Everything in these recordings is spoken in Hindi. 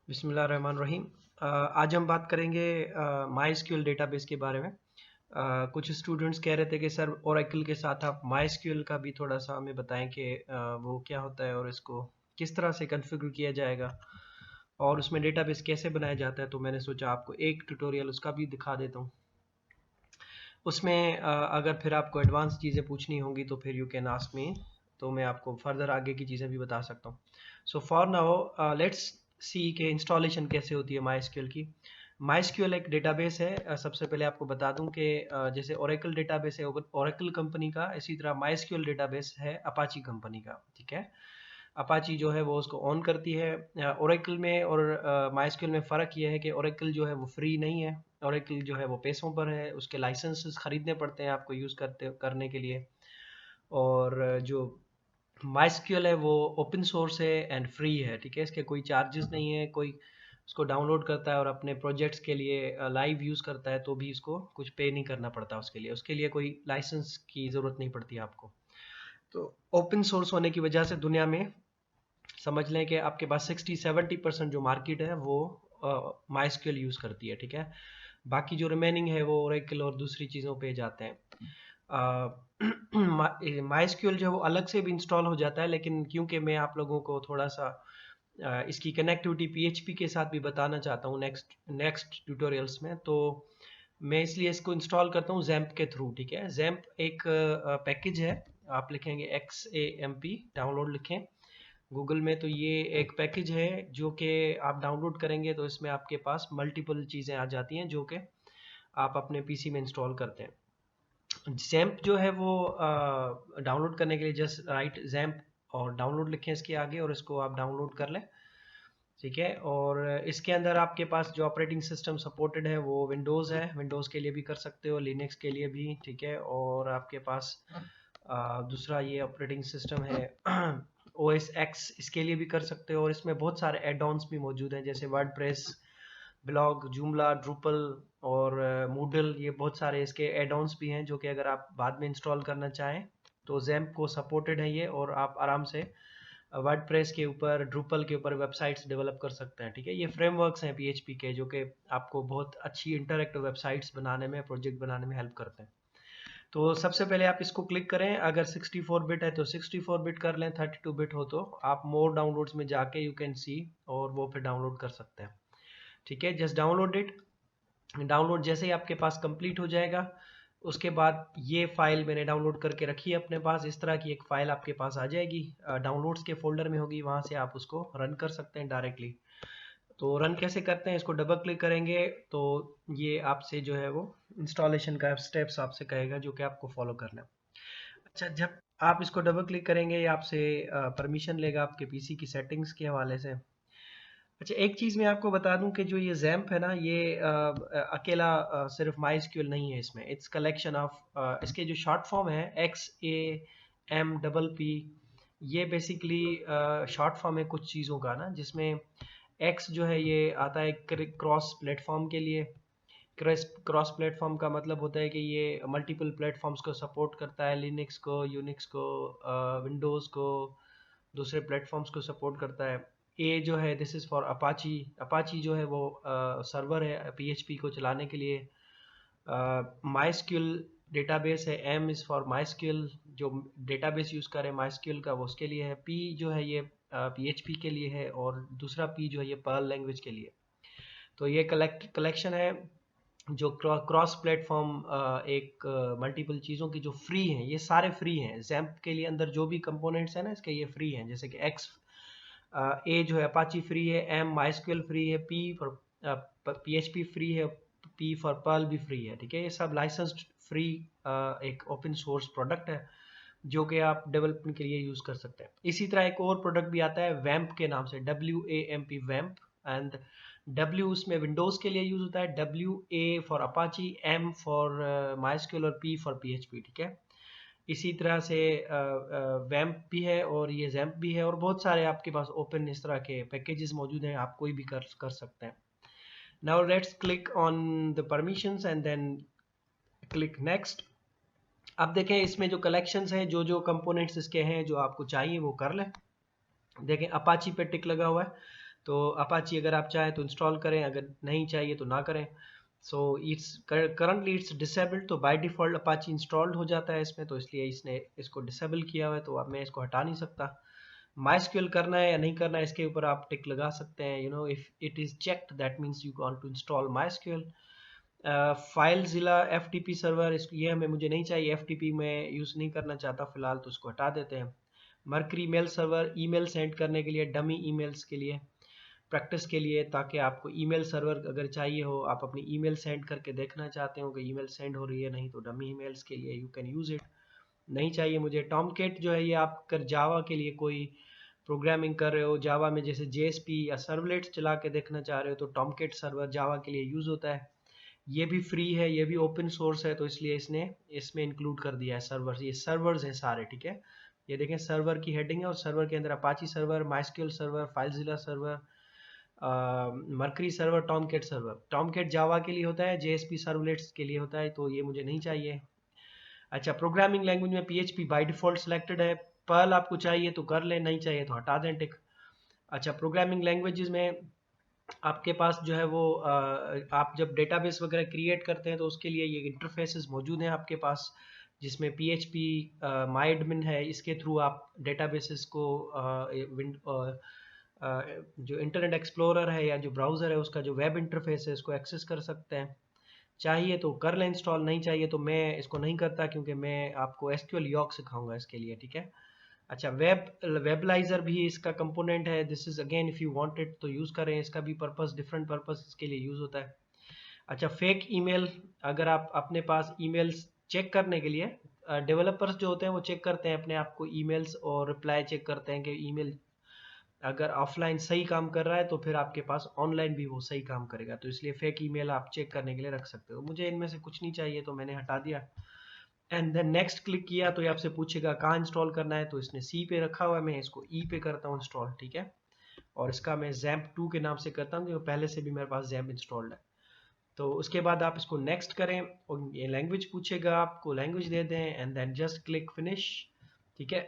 बिस्मिल्लाहिर्रहमानिर्रहीम। आज हम बात करेंगे माइस्क्यूएल डेटाबेस के बारे में। कुछ स्टूडेंट्स कह रहे थे कि सर ओरेकल के साथ आप माइस्क्यूएल का भी थोड़ा सा हमें बताएं कि वो क्या होता है और इसको किस तरह से कॉन्फ़िगर किया जाएगा और उसमें डेटाबेस कैसे बनाया जाता है। तो मैंने सोचा आपको एक ट्यूटोरियल उसका भी दिखा देता हूँ। उसमें अगर फिर आपको एडवांस चीज़ें पूछनी होंगी तो फिर यू कैन आस्क मी, तो मैं आपको फर्दर आगे की चीज़ें भी बता सकता हूँ। So for now let's see के इंस्टॉलेशन कैसे होती है माइस्क्यूएल की। माइस्क्यूएल एक डेटाबेस है। सबसे पहले आपको बता दूं कि जैसे ओरेकल डेटाबेस है ओरेकल कंपनी का, इसी तरह माइस्क्यूएल डेटाबेस है अपाची कंपनी का। ठीक है, अपाची जो है वो उसको ऑन करती है। ओरेकल में और माइस्क्यूएल में फ़र्क ये है कि ओरेकल जो है वो फ्री नहीं है। ओरेकल जो है वो पैसों पर है, उसके लाइसेंसेस खरीदने पड़ते हैं आपको यूज़ करने के लिए। और जो माइस्क्यूएल है वो ओपन सोर्स है एंड फ्री है। ठीक है, इसके कोई चार्जेस नहीं है। कोई उसको डाउनलोड करता है और अपने प्रोजेक्ट्स के लिए लाइव यूज़ करता है तो भी इसको कुछ पे नहीं करना पड़ता। उसके लिए कोई लाइसेंस की ज़रूरत नहीं पड़ती आपको। तो ओपन सोर्स होने की वजह से दुनिया में समझ लें कि आपके पास 60-70% जो मार्केट है वो माइस्क्यूएल यूज़ करती है। ठीक है, बाकी जो रिमेनिंग है वो ओरेकल और दूसरी चीज़ों पे जाते हैं। माइस्क्यूएल जो है वो अलग से भी इंस्टॉल हो जाता है, लेकिन क्योंकि मैं आप लोगों को थोड़ा सा इसकी कनेक्टिविटी पीएचपी के साथ भी बताना चाहता हूँ नेक्स्ट नेक्स्ट ट्यूटोरियल्स में, तो मैं इसलिए इसको इंस्टॉल करता हूँ जैम्प के थ्रू। ठीक है, जैम्प एक पैकेज है। आप लिखेंगे XAMP, डाउनलोड लिखें गूगल में, तो ये एक पैकेज है जो कि आप डाउनलोड करेंगे तो इसमें आपके पास मल्टीपल चीज़ें आ जाती हैं जो कि आप अपने पीसी में इंस्टॉल करते हैं। जैम्प जो है वो डाउनलोड करने के लिए जस्ट राइट जैम्प और डाउनलोड लिखें इसके आगे और इसको आप डाउनलोड कर लें। ठीक है, और इसके अंदर आपके पास जो ऑपरेटिंग सिस्टम सपोर्टेड है वो विंडोज़ है। विंडोज़ के लिए भी कर सकते हो, लिनक्स के लिए भी। ठीक है, और आपके पास दूसरा ये ऑपरेटिंग सिस्टम है OS X, इसके लिए भी कर सकते हो। और इसमें बहुत सारे एड ऑन्स भी मौजूद हैं जैसे वर्डप्रेस, ब्लॉग, जूमला, ड्रूपल और मूडल। ये बहुत सारे इसके एड ऑन्स भी हैं जो कि अगर आप बाद में इंस्टॉल करना चाहें तो जैम्प को सपोर्टेड है ये, और आप आराम से वर्डप्रेस के ऊपर, ड्रूपल के ऊपर वेबसाइट्स डेवलप कर सकते हैं। ठीक है, ये फ्रेमवर्क्स हैं पीएचपी के जो कि आपको बहुत अच्छी इंटरैक्टिव वेबसाइट्स बनाने में, प्रोजेक्ट बनाने में हेल्प करते हैं। तो सबसे पहले आप इसको क्लिक करें। अगर 64 बिट है तो 64 बिट कर लें, 32 बिट हो तो आप मोर डाउनलोड्स में जाके यू कैन सी और वो फिर डाउनलोड कर सकते हैं। ठीक है, जस्ट डाउनलोड इट। डाउनलोड जैसे ही आपके पास कंप्लीट हो जाएगा उसके बाद ये फाइल मैंने डाउनलोड करके रखी है अपने पास। इस तरह की एक फाइल आपके पास आ जाएगी, डाउनलोड्स के फोल्डर में होगी, वहाँ से आप उसको रन कर सकते हैं डायरेक्टली। तो रन कैसे करते हैं, इसको डबल क्लिक करेंगे तो ये आपसे जो है वो इंस्टॉलेशन का स्टेप्स आपसे कहेगा जो कि आपको फॉलो करना है। अच्छा, जब आप इसको डबल क्लिक करेंगे ये आपसे परमिशन लेगा आपके पीसी की सेटिंग्स के हवाले से। अच्छा, एक चीज़ मैं आपको बता दूं कि जो ये जैम्प है ना, ये अकेला सिर्फ माइस्क्यूएल नहीं है। इसमें इट्स कलेक्शन ऑफ इसके जो शॉर्ट फॉर्म है XAMPP, ये बेसिकली शॉर्ट फॉर्म है कुछ चीज़ों का ना, जिसमें एक्स जो है ये आता है क्रॉस प्लेटफॉर्म के लिए। क्रॉस प्लेटफॉर्म का मतलब होता है कि ये मल्टीपल प्लेटफॉर्म्स को सपोर्ट करता है, लिनक्स को, यूनिक्स को, विंडोज़ को, दूसरे प्लेटफॉर्म्स को सपोर्ट करता है। ए जो है this is for Apache. Apache जो है वो सर्वर है पीएचपी को चलाने के लिए। माइस्क्यूएल डेटाबेस है। एम इज़ फॉर माइस्क्यूएल, जो डेटाबेस यूज़ करे माइस्क्यूएल का वो उसके लिए है। पी जो है ये पीएचपी के लिए है, और दूसरा पी जो है ये पर्ल लैंग्वेज के लिए। तो ये कलेक्शन है जो क्रॉस प्लेटफॉर्म एक मल्टीपल चीज़ों की जो फ्री हैं, ये सारे फ्री हैं। जैम्प के लिए अंदर जो भी कंपोनेंट्स हैं ना इसके, ये फ्री हैं। जैसे कि एक्स ए जो है अपाची फ्री है, एम माइस्क्यूएल फ्री है, पी फॉर पीएचपी फ्री है, पी फॉर पर्ल भी फ्री है। ठीक है, ये सब लाइसेंस्ड फ्री एक ओपन सोर्स प्रोडक्ट है जो कि आप डेवलपमेंट के लिए यूज़ कर सकते हैं। इसी तरह एक और प्रोडक्ट भी आता है वैम्प के नाम से, WAMP वैम्प। एंड W उसमें विंडोज़ के लिए यूज़ होता है, WA for Apache, M for MySQL और P फॉर PHP। ठीक है, इसी तरह से वैम्प भी है और ये जैम्प भी है, और बहुत सारे आपके पास ओपन इस तरह के पैकेजेस मौजूद हैं, आप कोई भी कर सकते हैं। Now let's click on the permissions and then click next. अब देखें इसमें जो कलेक्शंस हैं, जो जो कंपोनेंट्स इसके हैं जो आपको चाहिए वो कर लें। देखें अपाची पे टिक लगा हुआ है, तो अपाची अगर आप चाहें तो इंस्टॉल करें, अगर नहीं चाहिए तो ना करें। So it's currently it's disabled, तो बाय डिफ़ॉल्ट अपाची इंस्टॉल्ड हो जाता है इसमें, तो इसलिए इसने इसको डिसेबल किया हुआ है, तो अब मैं इसको हटा नहीं सकता। माइस्क्यूएल करना है या नहीं करना है इसके ऊपर आप टिक लगा सकते हैं, if it is checked that means you want to install MySQL. FileZilla FTP server, इसको ये मुझे नहीं चाहिए, एफटीपी में यूज़ नहीं करना चाहता फ़िलहाल, तो उसको हटा देते हैं। Mercury mail server, email send करने के लिए, डमी ईमेल्स के लिए, प्रैक्टिस के लिए, ताकि आपको ईमेल सर्वर अगर चाहिए हो, आप अपनी ईमेल सेंड करके देखना चाहते हो कि ईमेल सेंड हो रही है, नहीं तो डमी ईमेल्स के लिए यू कैन यूज़ इट। नहीं चाहिए मुझे। टॉमकेट जो है ये आप कर जावा के लिए कोई प्रोग्रामिंग कर रहे हो, जावा में जैसे जेएसपी या सर्वलेट्स चला के देखना चाह रहे हो, तो टॉमकेट सर्वर जावा के लिए यूज़ होता है। ये भी फ्री है, ये भी ओपन सोर्स है, तो इसलिए इसने इसमें इंक्लूड कर दिया है सर्वर्स। ये सर्वर्स हैं सारे, ठीक है। ये देखें सर्वर की हेडिंग है और सर्वर के अंदर Apache server, MySQL server, FileZilla server, Mercury server, Tomcat server. Tomcat Java के लिए होता है, जेएसपी सर्वलेट्स के लिए होता है, तो ये मुझे नहीं चाहिए। अच्छा, प्रोग्रामिंग लैंग्वेज में पीएचपी बाय डिफ़ॉल्ट सिलेक्टेड है। पर्ल आपको चाहिए तो कर लें, नहीं चाहिए तो हटा दें टिक। अच्छा, प्रोग्रामिंग लैंग्वेजेस में आपके पास जो है वो आप जब डेटाबेस वगैरह क्रिएट करते हैं तो उसके लिए ये इंटरफेसेस मौजूद हैं आपके पास, जिसमें पीएचपी माइडमिन है, इसके थ्रू आप डेटाबेसेस को जो इंटरनेट एक्सप्लोरर है या जो ब्राउज़र है उसका जो वेब इंटरफेस है उसको एक्सेस कर सकते हैं। चाहिए तो कर लें इंस्टॉल, नहीं चाहिए तो मैं इसको नहीं करता, क्योंकि मैं आपको एसक्यूएल यॉक सिखाऊंगा इसके लिए, ठीक है। अच्छा, वेबलाइजर भी इसका कंपोनेंट है। This is again if you wanted तो यूज़ करें, इसका भी पर्पस डिफरेंट पर्पस इसके लिए यूज़ होता है। अच्छा, फेक ईमेल, अगर आप अपने पास ईमेल्स चेक करने के लिए, डेवलपर्स जो होते हैं वो चेक करते हैं अपने आप को ईमेल्स और रिप्लाई चेक करते हैं कि ईमेल अगर ऑफलाइन सही काम कर रहा है तो फिर आपके पास ऑनलाइन भी वो सही काम करेगा, तो इसलिए फेक ईमेल आप चेक करने के लिए रख सकते हो। मुझे इनमें से कुछ नहीं चाहिए तो मैंने हटा दिया, एंड देन नेक्स्ट क्लिक किया तो ये आपसे पूछेगा कहाँ इंस्टॉल करना है, तो इसने सी पे रखा हुआ है, मैं इसको ई पे करता हूँ इंस्टॉल, ठीक है। और इसका मैं जैम्प 2 के नाम से करता हूँ क्योंकि पहले से भी मेरे पास जैम्प इंस्टॉल्ड है। तो उसके बाद आप इसको नेक्स्ट करें और ये लैंग्वेज पूछेगा, आपको लैंग्वेज दे दें and then just click finish, ठीक है।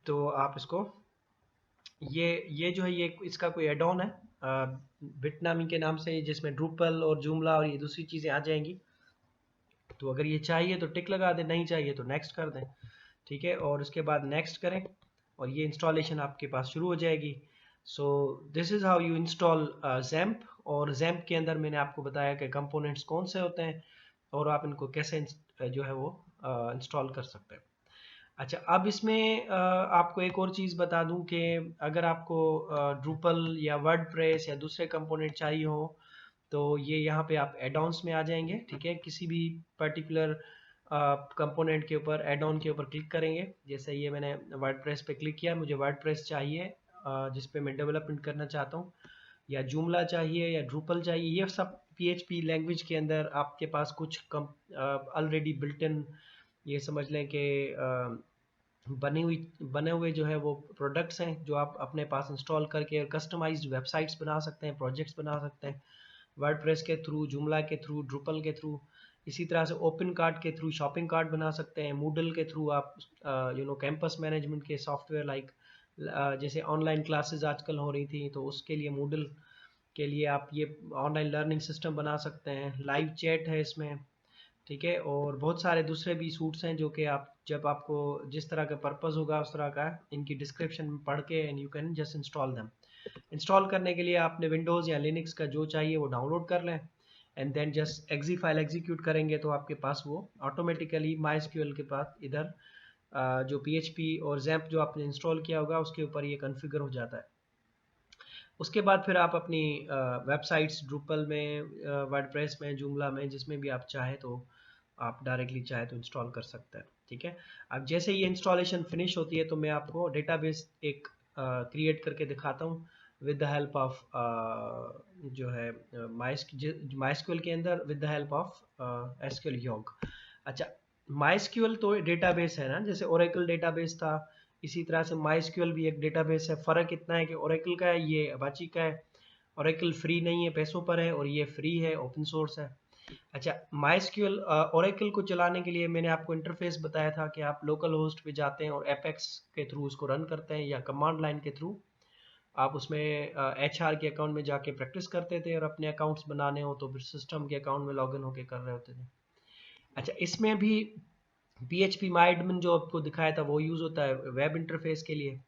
तो आप इसको ये जो है ये इसका कोई एड ऑन है बिटनामी के नाम से, जिसमें ड्रूपल और जूमला और ये दूसरी चीज़ें आ जाएंगी। तो अगर ये चाहिए तो टिक लगा दें, नहीं चाहिए तो नेक्स्ट कर दें, ठीक है। और उसके बाद नेक्स्ट करें और ये इंस्टॉलेशन आपके पास शुरू हो जाएगी। So this is how you install XAMPP. और जैम्प के अंदर मैंने आपको बताया कि कंपोनेंट्स कौन से होते हैं और आप इनको कैसे जो है वो इंस्टॉल कर सकते हैं। अच्छा, अब इसमें आपको एक और चीज़ बता दूं कि अगर आपको ड्रूपल या वर्डप्रेस या दूसरे कंपोनेंट चाहिए हो तो ये यहाँ पे आप एड ऑन्स में आ जाएंगे, ठीक है। किसी भी पर्टिकुलर कंपोनेंट के ऊपर एड ऑन के ऊपर क्लिक करेंगे, जैसे ये मैंने वर्डप्रेस पे क्लिक किया, मुझे वर्डप्रेस चाहिए जिस पे मैं डेवलपमेंट करना चाहता हूँ, या जूमला चाहिए या ड्रूपल चाहिए, ये सब पीएचपी लैंग्वेज के अंदर आपके पास कुछ ऑलरेडी बिल्ट इन, ये समझ लें कि बने हुए जो है वो प्रोडक्ट्स हैं जो आप अपने पास इंस्टॉल करके कस्टमाइज्ड वेबसाइट्स बना सकते हैं, प्रोजेक्ट्स बना सकते हैं वर्डप्रेस के थ्रू, जूमला के थ्रू, ड्रूपल के थ्रू। इसी तरह से ओपन कार्ट के थ्रू शॉपिंग कार्ट बना सकते हैं। मूडल के थ्रू आप कैंपस मैनेजमेंट के सॉफ्टवेयर लाइक जैसे ऑनलाइन क्लासेस आजकल हो रही थी तो उसके लिए मूडल के लिए आप ये ऑनलाइन लर्निंग सिस्टम बना सकते हैं। लाइव चैट है इसमें, ठीक है। और बहुत सारे दूसरे भी सूट्स हैं जो कि आप जब आपको जिस तरह का पर्पज़ होगा उस तरह का इनकी डिस्क्रिप्शन में पढ़ के and you can just install them. Install करने के लिए आपने विंडोज़ या लिनक्स का जो चाहिए वो डाउनलोड कर लें and then just exe file execute करेंगे तो आपके पास वो ऑटोमेटिकली माइस्क्यूएल के पास इधर जो पीएचपी और जैम्प जो आपने इंस्टॉल किया होगा उसके ऊपर ये कॉन्फ़िगर हो जाता है। उसके बाद फिर आप अपनी वेबसाइट्स ड्रूपल में, वर्डप्रेस में, जूमला में, जिसमें भी आप चाहें तो आप डायरेक्टली चाहे तो इंस्टॉल कर सकते हैं, ठीक है। अब जैसे ये इंस्टॉलेशन फिनिश होती है तो मैं आपको डेटाबेस एक क्रिएट करके दिखाता हूँ विद द हेल्प ऑफ जो है माइस्क्यूएल के अंदर with the help of SQL योग। अच्छा, माइस्क्यूएल तो डेटाबेस है ना, जैसे ओरेकल डेटाबेस था, इसी तरह से माइस्क्यूएल भी एक डेटाबेस है। फ़र्क इतना है कि ओरेकल का है, ये अपाची का है। ओरेकल फ्री नहीं है, पैसों पर है, और ये फ्री है, ओपन सोर्स है। अच्छा, माइस्क्यूएल ओरेकल को चलाने के लिए मैंने आपको इंटरफेस बताया था कि आप लोकल होस्ट पे जाते हैं और एपेक्स के थ्रू उसको रन करते हैं या कमांड लाइन के थ्रू आप उसमें HR के अकाउंट में जाके प्रैक्टिस करते थे, और अपने अकाउंट्स बनाने हो तो फिर सिस्टम के अकाउंट में लॉगिन होके कर रहे होते थे। अच्छा, इसमें भी PHP MyAdmin जो आपको दिखाया था वो यूज़ होता है वेब इंटरफेस के लिए,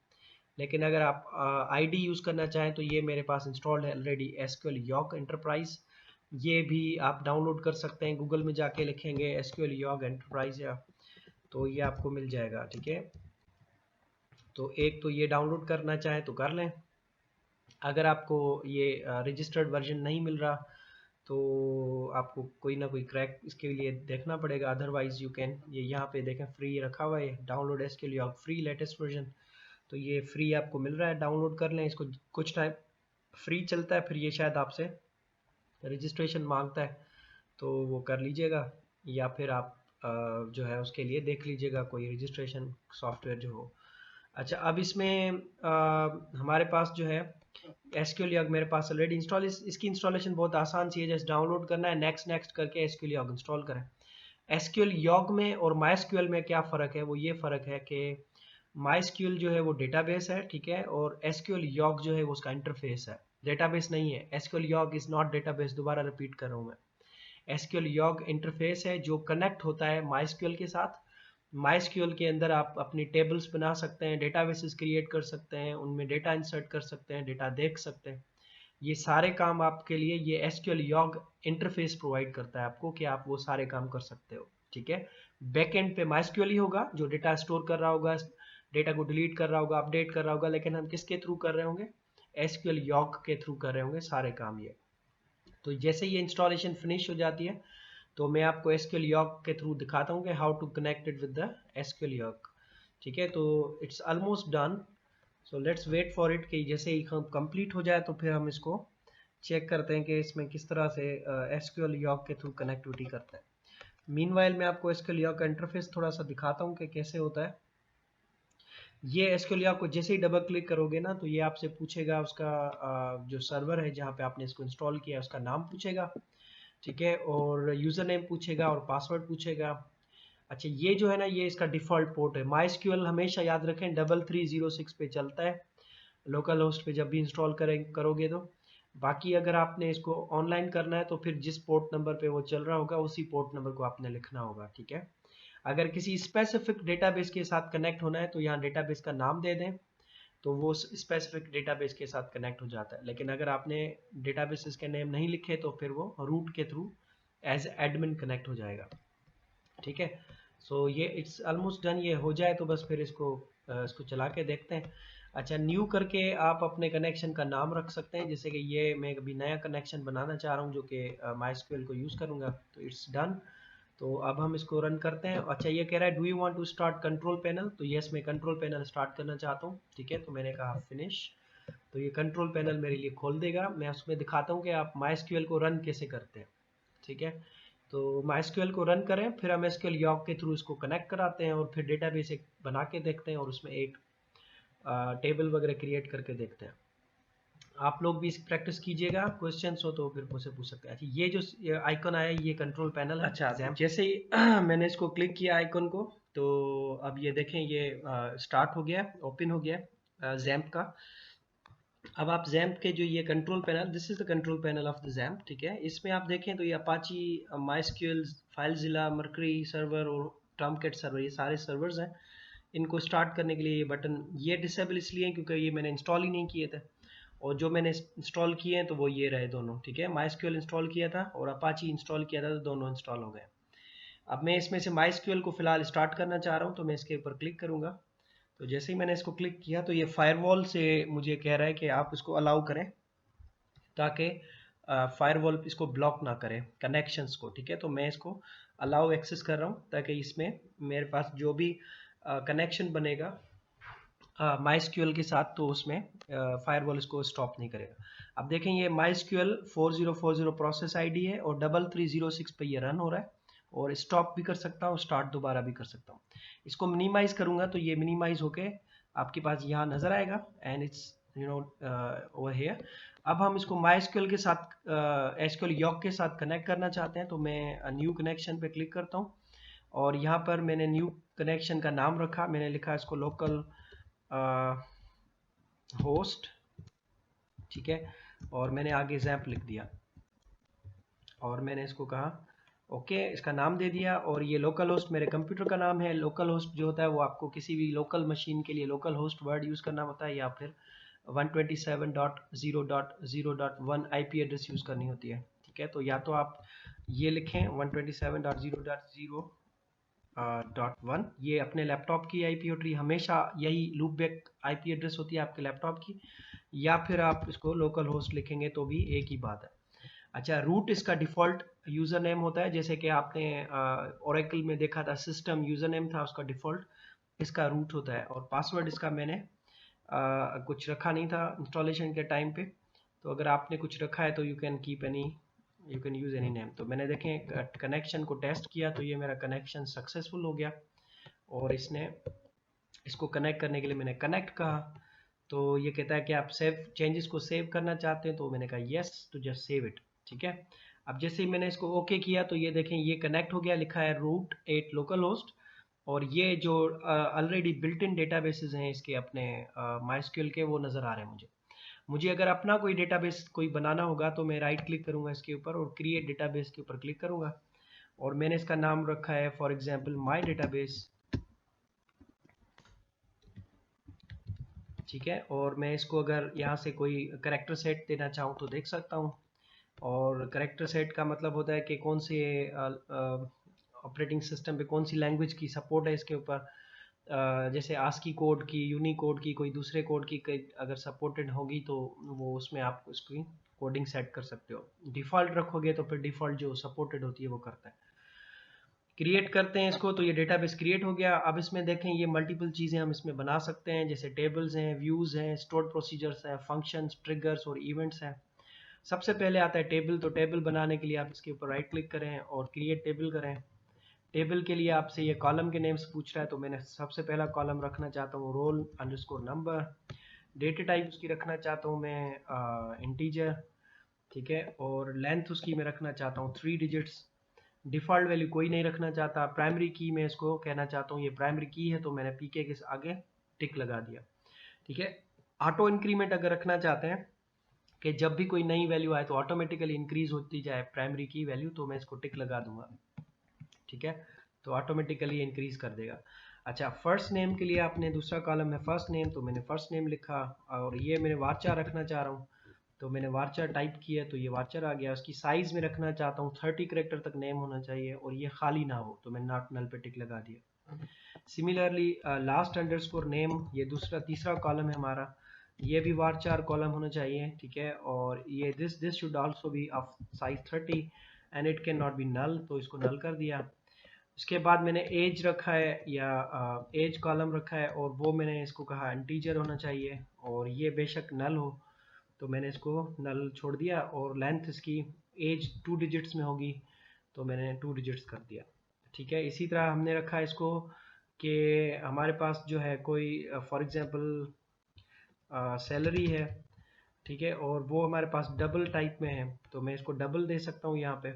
लेकिन अगर आप ID यूज़ करना चाहें तो ये मेरे पास इंस्टॉल्ड है ऑलरेडी, SQL Yog Enterprise। ये भी आप डाउनलोड कर सकते हैं, गूगल में जाके लिखेंगे SQL Yog Enterprise या, तो ये आपको मिल जाएगा। ठीक है, तो एक तो ये डाउनलोड करना चाहें तो कर लें। अगर आपको ये रजिस्टर्ड वर्जन नहीं मिल रहा तो आपको कोई ना कोई क्रैक इसके लिए देखना पड़ेगा, अदरवाइज यू कैन, ये यहाँ पे देखें फ्री रखा हुआ है download SQL Yog free latest version, तो ये फ्री आपको मिल रहा है, डाउनलोड कर लें इसको। कुछ टाइम फ्री चलता है, फिर ये शायद आपसे रजिस्ट्रेशन मांगता है तो वो कर लीजिएगा, या फिर आप जो है उसके लिए देख लीजिएगा कोई रजिस्ट्रेशन सॉफ्टवेयर जो हो। अच्छा, अब इसमें हमारे पास जो है SQL Yog मेरे पास ऑलरेडी इंस्टॉल, इसकी इंस्टॉलेशन बहुत आसान सी है, जस्ट डाउनलोड करना है, नेक्स्ट नेक्स्ट करके SQL Yog इंस्टॉल करें। SQL Yog में और MySQL में क्या फ़र्क है, वो ये फ़र्क है कि MySQL जो है वो डेटाबेस है, ठीक है, और SQL Yog जो है वो उसका इंटरफेस है, डेटाबेस नहीं है। SQL Yog is not database, दोबारा रिपीट कर रहा हूँ मैं। SQL Yog इंटरफेस है जो कनेक्ट होता है MySQL के साथ। MySQL के अंदर आप अपनी टेबल्स बना सकते हैं, डेटाबेसेस क्रिएट कर सकते हैं, उनमें डेटा इंसर्ट कर सकते हैं, डेटा देख सकते हैं। ये सारे काम आपके लिए ये SQL Yog इंटरफेस प्रोवाइड करता है आपको, कि आप वो सारे काम कर सकते हो। ठीक है, बैक एंड पे MySQL ही होगा जो डेटा स्टोर कर रहा होगा, डेटा को डिलीट कर रहा होगा, अपडेट कर रहा होगा, लेकिन हम किसके थ्रू कर रहे होंगे, SQL Yog के थ्रू कर रहे होंगे सारे काम ये। तो जैसे ये इंस्टॉलेशन फिनिश हो जाती है तो मैं आपको SQL Yog के थ्रू दिखाता हूँ कि how to connect it with the SQL Yog। ठीक है, तो it's almost done, so let's wait for it कि जैसे ही कंप्लीट हो जाए तो फिर हम इसको चेक करते हैं कि इसमें किस तरह से SQL Yog के थ्रू कनेक्टिविटी करते हैं। मीनवाइल मैं आपको SQL Yog का इंटरफेस थोड़ा सा दिखाता हूँ कि कैसे होता है। ये SQL Yog को जैसे ही डबल क्लिक करोगे ना तो ये आपसे पूछेगा उसका जो सर्वर है जहाँ पे आपने इसको इंस्टॉल किया है उसका नाम पूछेगा, ठीक है, और यूज़र नेम पूछेगा और पासवर्ड पूछेगा। अच्छा, ये जो है ना ये इसका डिफ़ॉल्ट पोर्ट है। MySQL हमेशा याद रखें 3306 पे चलता है लोकल होस्ट पे जब भी इंस्टॉल करोगे तो। बाकी अगर आपने इसको ऑनलाइन करना है तो फिर जिस पोर्ट नंबर पे वो चल रहा होगा उसी पोर्ट नंबर को आपने लिखना होगा। ठीक है, अगर किसी स्पेसिफिक डेटाबेस के साथ कनेक्ट होना है तो यहाँ डेटाबेस का नाम दे दें तो वो स्पेसिफिक डेटाबेस के साथ कनेक्ट हो जाता है, लेकिन अगर आपने डेटाबेसेस के नेम नहीं लिखे तो फिर वो रूट के थ्रू एज एडमिन कनेक्ट हो जाएगा। ठीक है, सो ये इट्स ऑलमोस्ट डन, ये हो जाए तो बस फिर इसको चला के देखते हैं। अच्छा, न्यू करके आप अपने कनेक्शन का नाम रख सकते हैं, जैसे कि ये मैं अभी नया कनेक्शन बनाना चाह रहा हूँ जो कि MySQL को यूज़ करूँगा, तो इट्स डन। तो अब हम इसको रन करते हैं। अच्छा, ये कह रहा है do you want to start control panel, तो यस मैं कंट्रोल पैनल स्टार्ट करना चाहता हूँ। ठीक है, तो मैंने कहा फिनिश, तो ये कंट्रोल पैनल मेरे लिए खोल देगा। मैं उसमें दिखाता हूँ कि आप MySQL को रन कैसे करते हैं। ठीक है, तो MySQL को रन करें, फिर हम SQL Yog के थ्रू इसको कनेक्ट कराते हैं और फिर डेटाबेस एक बना के देखते हैं और उसमें एक टेबल वगैरह क्रिएट करके देखते हैं। आप लोग भी इस प्रैक्टिस कीजिएगा, क्वेश्चंस हो तो फिर मुझसे पूछ सकते हैं। अच्छा, ये जो आइकन आया ये कंट्रोल पैनल है। अच्छा, जैसे ही मैंने इसको क्लिक किया आइकन को तो अब ये देखें ये स्टार्ट हो गया, ओपन हो गया जैम्प का। अब आप जैम्प के जो ये control panel, this is the control panel of the XAMPP. ठीक है, इसमें आप देखें तो ये अपाची, MySQL, फाइलज़िला, मर्करी सर्वर और टॉमकैट सर्वर, ये सारे सर्वर्स हैं। इनको स्टार्ट करने के लिए ये बटन ये डिसेबल इसलिए है क्योंकि ये मैंने इंस्टॉल ही नहीं किए थे, और जो मैंने इंस्टॉल किए हैं तो वो ये रहे दोनों। ठीक है, MySQL इंस्टॉल किया था और अपाची इंस्टॉल किया था, तो दोनों इंस्टॉल हो गए। अब मैं इसमें से MySQL को फिलहाल स्टार्ट करना चाह रहा हूँ, तो मैं इसके ऊपर क्लिक करूँगा। तो जैसे ही मैंने इसको क्लिक किया तो ये फायरवॉल से मुझे कह रहा है कि आप इसको अलाउ करें ताकि फायरवॉल इसको ब्लॉक ना करे कनेक्शंस को। ठीक है, तो मैं इसको अलाउ एक्सेस कर रहा हूँ ताकि इसमें मेरे पास जो भी कनेक्शन बनेगा MySQL के साथ तो उसमें फायरवॉल इसको स्टॉप नहीं करेगा। अब देखें ये MySQL 4040 प्रोसेस आईडी है और 3306 पे ये रन हो रहा है, और स्टॉप भी कर सकता हूँ, स्टार्ट दोबारा भी कर सकता हूँ। इसको मिनिमाइज करूँगा तो ये मिनिमाइज होके आपके पास यहाँ नज़र आएगा एंड इट्स ओवर हियर। अब हम इसको MySQL के साथ SQL Yog के साथ कनेक्ट करना चाहते हैं, तो मैं न्यू कनेक्शन पे क्लिक करता हूँ और यहाँ पर मैंने न्यू कनेक्शन का नाम रखा, मैंने लिखा इसको लोकल होस्ट ठीक है, और मैंने आगे जैप लिख दिया और मैंने इसको कहा ओके, इसका नाम दे दिया। और ये लोकल होस्ट मेरे कंप्यूटर का नाम है। लोकल होस्ट जो होता है वो आपको किसी भी लोकल मशीन के लिए लोकल होस्ट वर्ड यूज़ करना होता है, या फिर 127.0.0.1 आईपी एड्रेस यूज़ करनी होती है। ठीक है, तो या तो आप ये लिखें 127.0.0.1, ये अपने लैपटॉप की आईपी एड्रेस, हमेशा यही लूप बैक आईपी एड्रेस होती है आपके लैपटॉप की, या फिर आप इसको लोकल होस्ट लिखेंगे तो भी एक ही बात है। अच्छा, रूट इसका डिफ़ॉल्ट यूज़र नेम होता है, जैसे कि आपने ओरेकल में देखा था सिस्टम यूज़र नेम था उसका डिफ़ॉल्ट, इसका रूट होता है। और पासवर्ड इसका मैंने कुछ रखा नहीं था इंस्टॉलेशन के टाइम पे, तो अगर आपने कुछ रखा है तो you can use any name. तो मैंने देखें कनेक्शन को टेस्ट किया तो ये मेरा कनेक्शन सक्सेसफुल हो गया, और इसको कनेक्ट करने के लिए मैंने कनेक्ट कहा, तो ये कहता है कि आप चेंजेस को सेव करना चाहते हैं, तो मैंने कहा येस, तो जस्ट सेव इट। ठीक है, अब जैसे ही मैंने इसको ओके किया तो ये देखें ये कनेक्ट हो गया, लिखा है रूट 8 लोकल होस्ट। और ये जो ऑलरेडी बिल्ट इन डेटाबेसेस हैं इसके अपने माइस्क्यूएल के, वो नज़र आ रहे हैं मुझे अगर अपना कोई डेटाबेस कोई बनाना होगा तो मैं राइट क्लिक करूंगा इसके ऊपर और क्रिएट डेटाबेस के ऊपर क्लिक करूंगा, और मैंने इसका नाम रखा है फॉर एग्जांपल माय डेटाबेस। ठीक है, और मैं इसको अगर यहाँ से कोई करेक्टर सेट देना चाहूँ तो देख सकता हूँ। और करेक्टर सेट का मतलब होता है कि कौन से ऑपरेटिंग सिस्टम पे कौन सी लैंग्वेज की सपोर्ट है इसके ऊपर। जैसे आस्की कोड की, यूनिकोड की, कोई दूसरे कोड की अगर सपोर्टेड होगी तो वो उसमें आप उसकी कोडिंग सेट कर सकते हो। डिफ़ॉल्ट रखोगे तो फिर डिफ़ॉल्ट जो सपोर्टेड होती है वो करता है। क्रिएट करते हैं इसको, तो ये डेटाबेस क्रिएट हो गया। अब इसमें देखें ये मल्टीपल चीज़ें हम इसमें बना सकते हैं, जैसे टेबल्स हैं, व्यूज़ हैं, स्टोर्ड प्रोसीजर्स हैं, फंक्शंस, ट्रिगर्स और इवेंट्स हैं। सबसे पहले आता है टेबल, तो टेबल बनाने के लिए आप इसके ऊपर राइट क्लिक करें और क्रिएट टेबल करें। टेबल के लिए आपसे ये कॉलम के नेम्स पूछ रहा है, तो मैंने सबसे पहला कॉलम रखना चाहता हूँ roll underscore number. Data type उसकी रखना चाहता हूँ मैं इंटीजर। ठीक है, और लेंथ उसकी मैं रखना चाहता हूँ 3 डिजिट्स। डिफ़ॉल्ट वैल्यू कोई नहीं रखना चाहता। प्राइमरी की मैं इसको कहना चाहता हूँ ये प्राइमरी की है, तो मैंने पीके के आगे टिक लगा दिया। ठीक है, ऑटो इंक्रीमेंट अगर रखना चाहते हैं कि जब भी कोई नई वैल्यू आए तो ऑटोमेटिकली इंक्रीज होती जाए प्राइमरी की वैल्यू, तो मैं इसको टिक लगा दूंगा। ठीक है, तो ऑटोमेटिकली इंक्रीज कर देगा। अच्छा, फर्स्ट नेम के लिए आपने दूसरा कॉलम है फर्स्ट नेम, तो मैंने फर्स्ट नेम लिखा, और ये मैंने वार्चा रखना चाह रहा हूँ, तो मैंने वार्चर टाइप किया तो ये वार्चर आ गया। उसकी साइज़ में रखना चाहता हूँ 30 करेक्टर तक नेम होना चाहिए, और ये खाली ना हो, तो मैंने नॉट नल पे टिक लगा दिया। सिमिलरली लास्ट अंडरस्कोर नेम, ये तीसरा कॉलम है हमारा, ये भी वार्चर कॉलम होना चाहिए। ठीक है, और ये this should also be of size 30 and it can not be null, तो इसको नल कर दिया। उसके बाद मैंने एज रखा है, या एज कॉलम रखा है, और वो मैंने इसको कहा इंटीजर होना चाहिए, और ये बेशक नल हो, तो मैंने इसको नल छोड़ दिया। और लेंथ इसकी एज 2 डिजिट्स में होगी, तो मैंने 2 डिजिट्स कर दिया। ठीक है, इसी तरह हमने रखा इसको कि हमारे पास जो है कोई फॉर एग्जांपल सैलरी है, ठीक है, और वो हमारे पास डबल टाइप में है, तो मैं इसको डबल दे सकता हूँ यहाँ पे।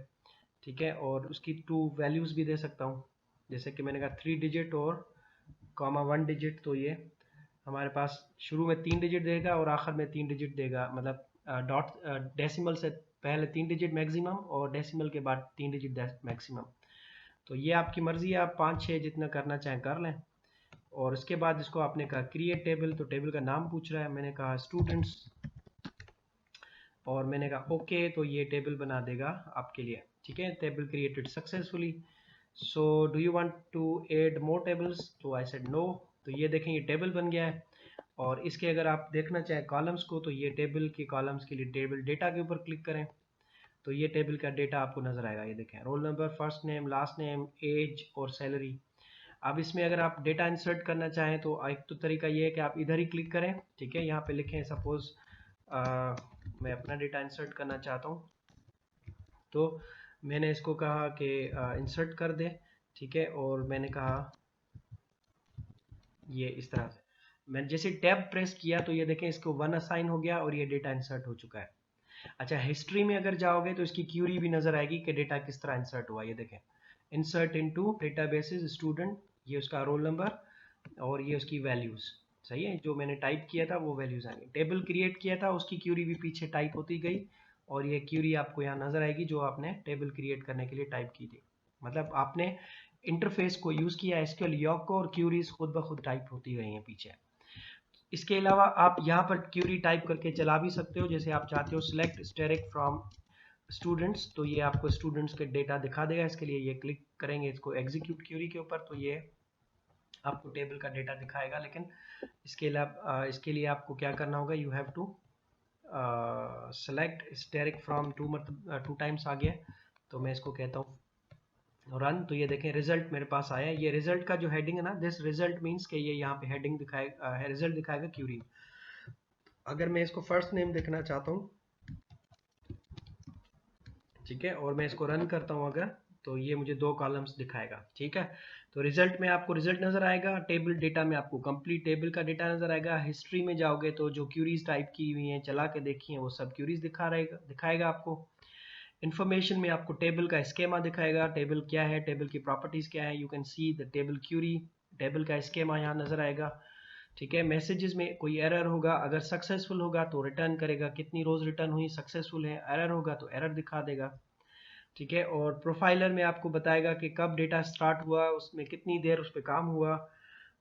ठीक है, और उसकी 2 वैल्यूज़ भी दे सकता हूँ, जैसे कि मैंने कहा 3 डिजिट और कॉमा 1 डिजिट, तो ये हमारे पास शुरू में 3 डिजिट देगा और आखिर में 3 डिजिट देगा, मतलब डॉट डेसिमल से पहले 3 डिजिट मैक्सिमम और डेसिमल के बाद 3 डिजिट मैक्सिमम। तो ये आपकी मर्ज़ी है, आप 5-6 जितना करना चाहें कर लें। और उसके बाद इसको आपने कहा क्रिएट टेबल, तो टेबल का नाम पूछ रहा है, मैंने कहा स्टूडेंट्स, और मैंने कहा ओके, तो ये टेबल बना देगा आपके लिए। ठीक है, table created successfully. So do you want to add more tables, तो आई सेड नो। तो ये देखें ये टेबल बन गया है, और इसके अगर आप देखना चाहें कॉलम्स को, तो ये टेबल के कॉलम्स के लिए टेबल डेटा के ऊपर क्लिक करें, तो ये टेबल का डेटा आपको नजर आएगा। ये देखें roll number, first name, last name, age और सैलरी। अब इसमें अगर आप डेटा इंसर्ट करना चाहें तो एक तो तरीका ये है कि आप इधर ही क्लिक करें। ठीक है, यहाँ पे लिखें सपोज मैं अपना डेटा इंसर्ट करना चाहता हूँ, तो मैंने इसको कहा कि इंसर्ट कर दे। ठीक है, और मैंने कहा ये इस तरह से मैंने जैसे टैब प्रेस किया तो ये देखें इसको 1 असाइन हो गया और ये डेटा इंसर्ट हो चुका है। अच्छा, हिस्ट्री में अगर जाओगे तो इसकी क्यूरी भी नजर आएगी कि डेटा किस तरह इंसर्ट हुआ। ये देखें इंसर्ट इनटू डेटाबेसेस स्टूडेंट, ये उसका रोल नंबर और ये उसकी वैल्यूज। सही है, जो मैंने टाइप किया था वो वैल्यूज आएंगे। टेबल क्रिएट किया था उसकी क्यूरी भी पीछे टाइप होती गई, और ये क्यूरी आपको यहाँ नजर आएगी जो आपने टेबल क्रिएट करने के लिए टाइप की थी। मतलब आपने इंटरफेस को यूज किया एसक्यूएल यॉक को, और क्यूरीज खुद ब खुद टाइप होती गई हैं पीछे। इसके अलावा आप यहाँ पर क्यूरी टाइप करके चला भी सकते हो, जैसे आप चाहते हो सिलेक्ट स्टेरिक फ्रॉम स्टूडेंट्स, तो ये आपको स्टूडेंट्स के डेटा दिखा देगा। इसके लिए ये क्लिक करेंगे इसको एग्जीक्यूट क्यूरी के ऊपर, तो ये आपको टेबल का डेटा दिखाएगा। लेकिन इसके लिए आपको क्या करना होगा, you have to select asterisk from two, मतलब 2 टाइम्स आ गया, तो मैं इसको कहता हूँ रन। तो ये देखें रिजल्ट मेरे पास आया। ये रिजल्ट का जो हेडिंग है ना, दिस रिजल्ट मींस कि ये यहाँ पे हेडिंग दिखाएगा, रिजल्ट दिखाएगा क्यूरी। अगर मैं इसको फर्स्ट नेम देखना चाहता हूँ, ठीक है, और मैं इसको रन करता हूँ अगर, तो ये मुझे 2 कॉलम्स दिखाएगा। ठीक है, तो रिजल्ट में आपको रिजल्ट नजर आएगा, टेबल डेटा में आपको कंप्लीट टेबल का डेटा नजर आएगा। हिस्ट्री में जाओगे तो जो क्यूरीज टाइप की हुई हैं, चला के देखी हैं, वो सब क्यूरीज दिखाएगा आपको। इन्फॉर्मेशन में आपको टेबल का स्केमा दिखाएगा, टेबल क्या है, टेबल की प्रॉपर्टीज क्या है, you can see the table query, table का स्केमा यहाँ नजर आएगा। ठीक है, मैसेजेस में कोई एरर होगा, अगर सक्सेसफुल होगा तो रिटर्न करेगा कितनी रोज रिटर्न हुई, सक्सेसफुल है, एरर होगा तो एरर दिखा देगा। ठीक है, और प्रोफाइलर में आपको बताएगा कि कब डेटा स्टार्ट हुआ, उसमें कितनी देर उस पर काम हुआ,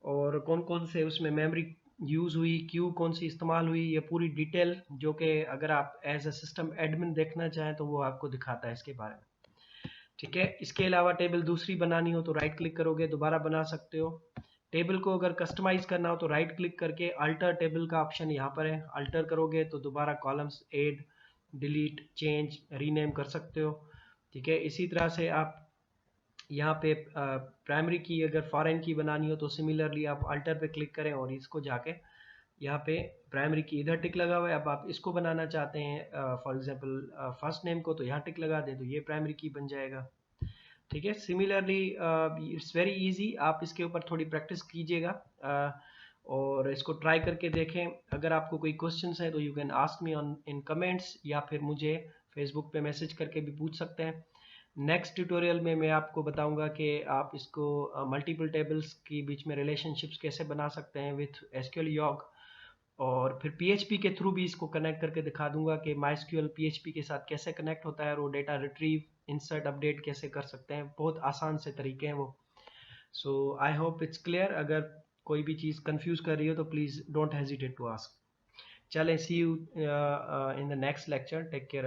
और कौन कौन से उसमें मेमोरी यूज़ हुई, क्यू कौन सी इस्तेमाल हुई, ये पूरी डिटेल, जो कि अगर आप एज अ सिस्टम एडमिन देखना चाहें तो वो आपको दिखाता है इसके बारे में। ठीक है, इसके अलावा टेबल दूसरी बनानी हो तो राइट क्लिक करोगे दोबारा बना सकते हो। टेबल को अगर कस्टमाइज करना हो तो राइट क्लिक करके अल्टर टेबल का ऑप्शन यहाँ पर है, अल्टर करोगे तो दोबारा columns add, delete, change, rename कर सकते हो। ठीक है, इसी तरह से आप यहाँ पे प्राइमरी की अगर फॉरेन की बनानी हो तो सिमिलरली आप अल्टर पे क्लिक करें और इसको जाके यहाँ पे प्राइमरी की इधर टिक लगा हुआ है, अब आप इसको बनाना चाहते हैं फॉर एग्जांपल फर्स्ट नेम को, तो यहाँ टिक लगा दें तो ये प्राइमरी की बन जाएगा। ठीक है, सिमिलरली इट्स वेरी इजी, आप इसके ऊपर थोड़ी प्रैक्टिस कीजिएगा और इसको ट्राई करके देखें। अगर आपको कोई क्वेश्चंस है तो you can ask me on in comments, या फिर मुझे फेसबुक पे मैसेज करके भी पूछ सकते हैं। नेक्स्ट ट्यूटोरियल में मैं आपको बताऊंगा कि आप इसको मल्टीपल टेबल्स के बीच में रिलेशनशिप्स कैसे बना सकते हैं विथ एसक्यूएल यॉग, और फिर पीएचपी के थ्रू भी इसको कनेक्ट करके दिखा दूंगा कि माइस्क्यूएल पीएचपी के साथ कैसे कनेक्ट होता है, और वो डेटा रिट्रीव, इंसर्ट, अपडेट कैसे कर सकते हैं। बहुत आसान से तरीके हैं वो। So I hope it's clear. अगर कोई भी चीज़ कंफ्यूज कर रही हो तो please don't hesitate to ask. चलें, see you in the next lecture, take care.